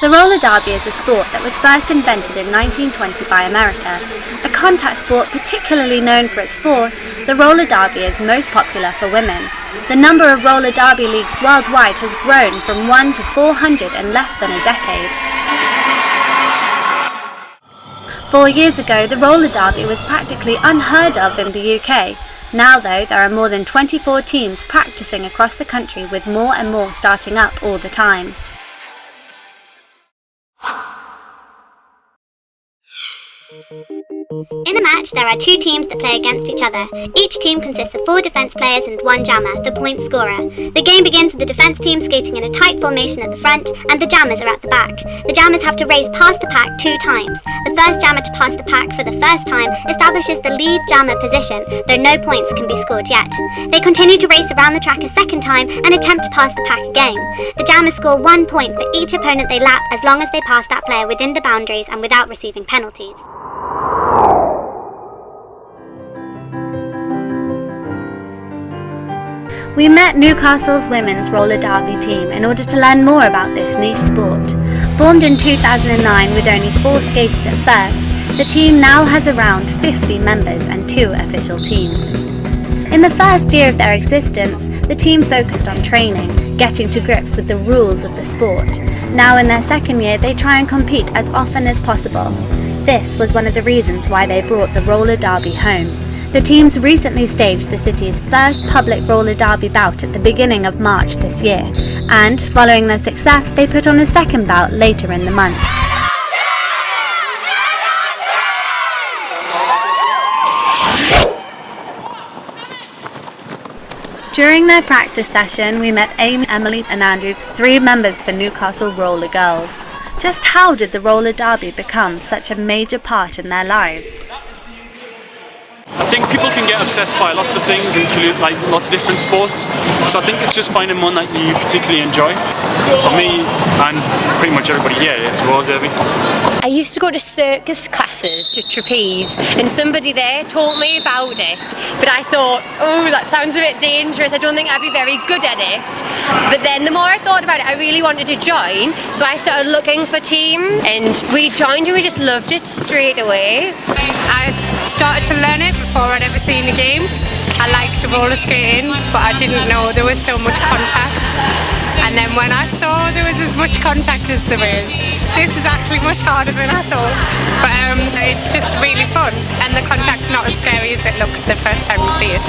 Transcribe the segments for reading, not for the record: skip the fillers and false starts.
The roller derby is a sport that was first invented in 1920 by America. A contact sport particularly known for its force, the roller derby is most popular for women. The number of roller derby leagues worldwide has grown from 1 to 400 in less than a decade. 4 years ago, the roller derby was practically unheard of in the UK. Now though, there are more than 24 teams practicing across the country, with more and more starting up all the time. In a match, there are 2 teams that play against each other. Each team consists of 4 defence players and 1 jammer, the point scorer. The game begins with the defence team skating in a tight formation at the front, and the jammers are at the back. The jammers have to race past the pack 2 times. The first jammer to pass the pack for the first time establishes the lead jammer position, though no points can be scored yet. They continue to race around the track a second time and attempt to pass the pack again. The jammers score 1 point for each opponent they lap, as long as they pass that player within the boundaries and without receiving penalties. We met Newcastle's women's roller derby team in order to learn more about this niche sport. Formed in 2009 with only 4 skaters at first, the team now has around 50 members and 2 official teams. In the first year of their existence, the team focused on training, getting to grips with the rules of the sport. Now in their second year, they try and compete as often as possible. This was one of the reasons why they brought the roller derby home. The teams recently staged the city's first public roller derby bout at the beginning of March this year, and following their success, they put on a second bout later in the month. During their practice session, we met Amy, Emily and Andrew, 3 members for Newcastle Roller Girls. Just how did the roller derby become such a major part in their lives? I think people can get obsessed by lots of things, including like lots of different sports. So I think it's just finding one that you particularly enjoy. For me and pretty much everybody here, it's roller derby. I used to go to circus classes, to trapeze, and somebody there taught me about it. But I thought, oh, that sounds a bit dangerous. I don't think I'd be very good at it. But then the more I thought about it, I really wanted to join. So I started looking for team, and we joined and we just loved it straight away. I started to learn it before I'd ever seen a game. I liked roller skating, but I didn't know there was so much contact. And then when I saw there was as much contact as there is, this is actually much harder than I thought. But it's just really fun, and the contact's not as scary as it looks the first time you see it.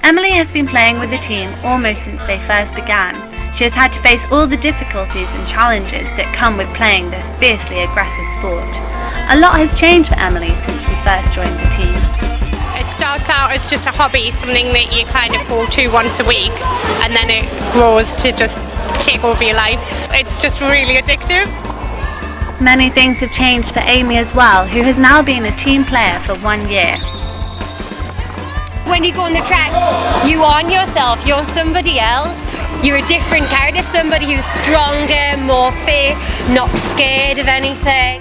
Emily has been playing with the team almost since they first began. She has had to face all the difficulties and challenges that come with playing this fiercely aggressive sport. A lot has changed for Emily since she first joined the team. It starts out as just a hobby, something that you kind of go to once a week, and then it grows to just take over your life. It's just really addictive. Many things have changed for Amy as well, who has now been a team player for 1 year. When you go on the track, you aren't yourself, you're somebody else. You're a different character, somebody who's stronger, more fit, not scared of anything.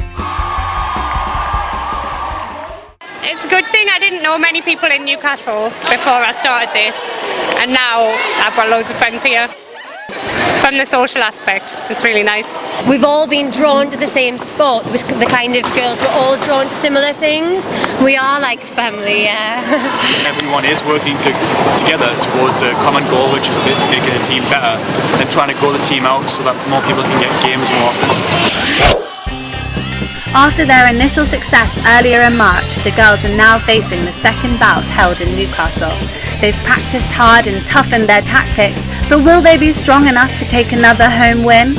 It's a good thing I didn't know many people in Newcastle before I started this, and now I've got loads of friends here. From the social aspect, it's really nice. We've all been drawn to the same sport. It was the kind of girls, we're all drawn to similar things. We are like family, yeah. Everyone is working together towards a common goal, which is making the team better, and trying to grow the team out so that more people can get games more often. After their initial success earlier in March, the girls are now facing the second bout held in Newcastle. They've practiced hard and toughened their tactics, but will they be strong enough to take another home win?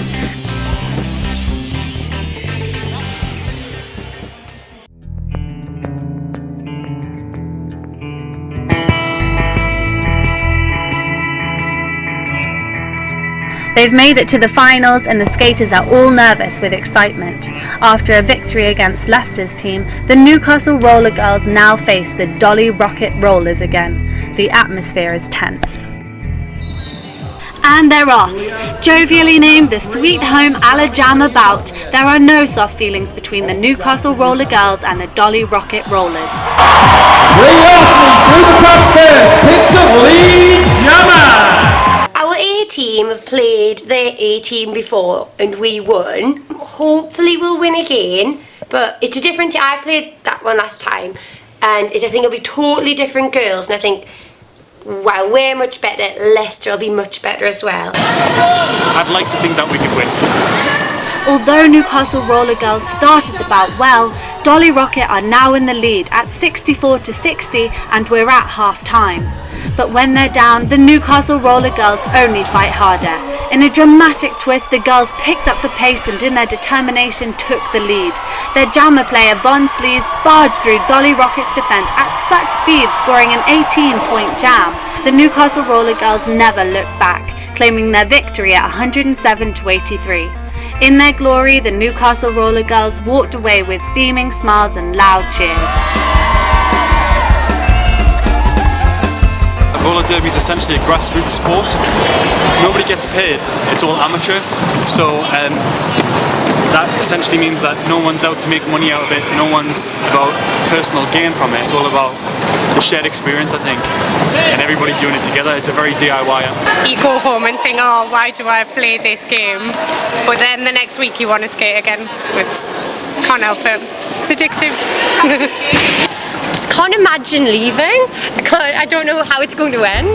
They've made it to the finals and the skaters are all nervous with excitement. After a victory against Leicester's team, the Newcastle Roller Girls now face the Dolly Rocket Rollers again. The atmosphere is tense. And they're off. Jovially named the Sweet Home Alajama bout, there are no soft feelings between the Newcastle Roller Girls and the Dolly Rocket Rollers. Our A team have played their A team before and we won. Hopefully we'll win again, but it's a different I played that one last time and I think it'll be totally different girls, and I think while we're much better, Leicester will be much better as well. I'd like to think that we could win. Although Newcastle Roller Girls started the bout well, Dolly Rocket are now in the lead at 64-60 and we're at half time. But when they're down, the Newcastle Roller Girls only fight harder. In a dramatic twist, the girls picked up the pace and in their determination took the lead. Their jammer player Von Sleaze barged through Dolly Rocket's defence at such speed, scoring an 18-point jam. The Newcastle Roller Girls never looked back, claiming their victory at 107-83. In their glory, the Newcastle Roller Girls walked away with beaming smiles and loud cheers. Roller derby is essentially a grassroots sport. Nobody gets paid, it's all amateur. So that essentially means that no one's out to make money out of it, no one's about personal gain from it. It's all about the shared experience, I think, and everybody doing it together. It's a very DIY. You go home and think, oh, why do I play this game? But then the next week you want to skate again. Can't help it. It's addictive. Just can't imagine leaving. I don't know how it's going to end.